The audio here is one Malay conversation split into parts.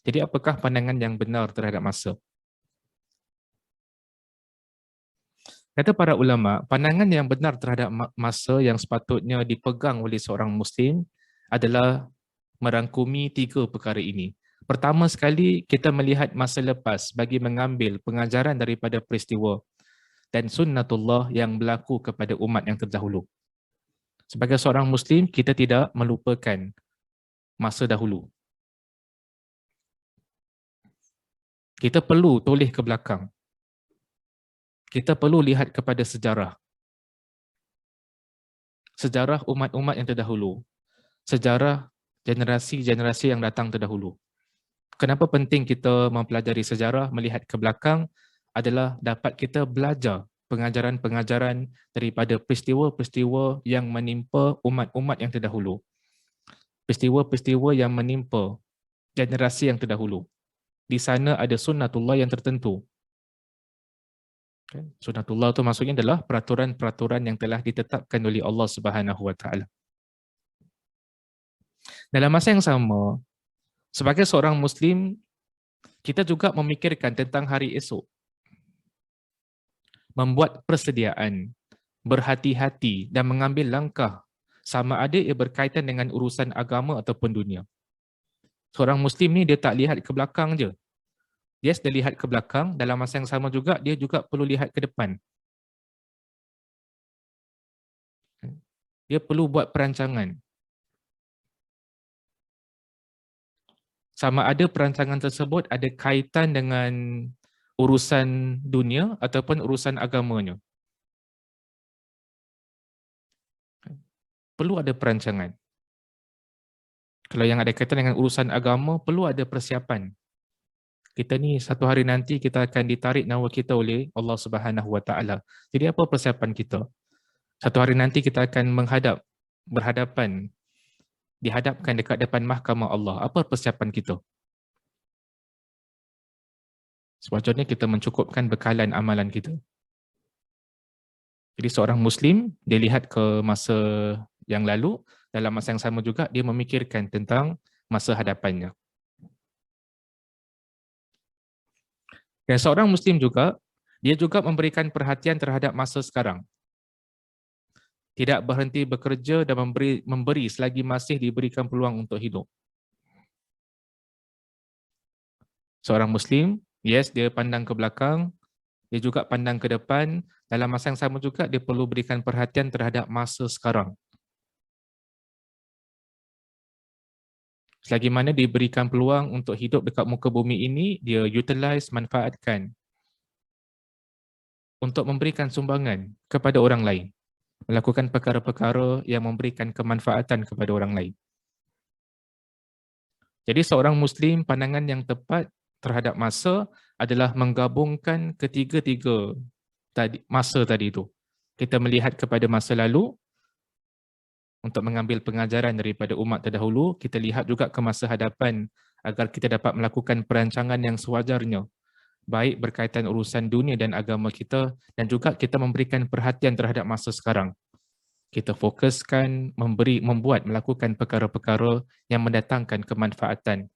Jadi apakah pandangan yang benar terhadap masa? Kata para ulama, pandangan yang benar terhadap masa yang sepatutnya dipegang oleh seorang Muslim adalah merangkumi 3 perkara ini. Pertama sekali, kita melihat masa lepas bagi mengambil pengajaran daripada peristiwa dan sunnatullah yang berlaku kepada umat yang terdahulu. Sebagai seorang Muslim, kita tidak melupakan masa dahulu. Kita perlu toleh ke belakang. Kita perlu lihat kepada sejarah. Sejarah umat-umat yang terdahulu. Sejarah generasi-generasi yang datang terdahulu. Kenapa penting kita mempelajari sejarah, melihat ke belakang adalah dapat kita belajar pengajaran-pengajaran daripada peristiwa-peristiwa yang menimpa umat-umat yang terdahulu. Peristiwa-peristiwa yang menimpa generasi yang terdahulu. Di sana ada sunnatullah yang tertentu. Sunnatullah itu maksudnya adalah peraturan-peraturan yang telah ditetapkan oleh Allah Subhanahu Wa Taala. Dalam masa yang sama, sebagai seorang Muslim, kita juga memikirkan tentang hari esok. Membuat persediaan, berhati-hati dan mengambil langkah sama ada ia berkaitan dengan urusan agama ataupun dunia. Seorang Muslim ni dia tak lihat ke belakang je. Dia lihat ke belakang, dalam masa yang sama juga dia juga perlu lihat ke depan. Dia perlu buat perancangan. Sama ada perancangan tersebut ada kaitan dengan urusan dunia ataupun urusan agamanya. Perlu ada perancangan. Kalau yang ada kaitan dengan urusan agama, perlu ada persiapan. Kita ni satu hari nanti kita akan ditarik nyawa kita oleh Allah Subhanahu Wa Taala. Jadi apa persiapan kita? Satu hari nanti kita akan dihadapkan dekat depan mahkamah Allah. Apa persiapan kita? Sewajarnya kita mencukupkan bekalan amalan kita. Jadi seorang Muslim, dia lihat ke masa yang lalu, dalam masa yang sama juga dia memikirkan tentang masa hadapannya. Dan seorang Muslim juga, dia juga memberikan perhatian terhadap masa sekarang. Tidak berhenti bekerja dan memberi selagi masih diberikan peluang untuk hidup. Seorang Muslim, yes, dia pandang ke belakang, dia juga pandang ke depan, dalam masa yang sama juga dia perlu berikan perhatian terhadap masa sekarang. Selagi mana diberikan peluang untuk hidup dekat muka bumi ini, dia utilize, manfaatkan untuk memberikan sumbangan kepada orang lain. Melakukan perkara-perkara yang memberikan kemanfaatan kepada orang lain. Jadi seorang Muslim, pandangan yang tepat terhadap masa adalah menggabungkan ketiga-tiga masa tadi itu. Kita melihat kepada masa lalu, untuk mengambil pengajaran daripada umat terdahulu, kita lihat juga ke masa hadapan agar kita dapat melakukan perancangan yang sewajarnya, baik berkaitan urusan dunia dan agama kita, dan juga kita memberikan perhatian terhadap masa sekarang. Kita fokuskan, melakukan perkara-perkara yang mendatangkan kemanfaatan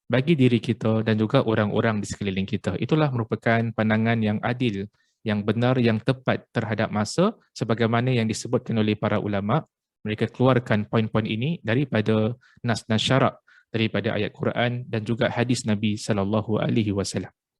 bagi diri kita dan juga orang-orang di sekeliling kita. Itulah merupakan pandangan yang adil, yang benar, yang tepat terhadap masa sebagaimana yang disebutkan oleh para ulama. Mereka keluarkan poin-poin ini daripada nas-nas syarak, daripada ayat Quran dan juga hadis Nabi sallallahu alaihi wasallam.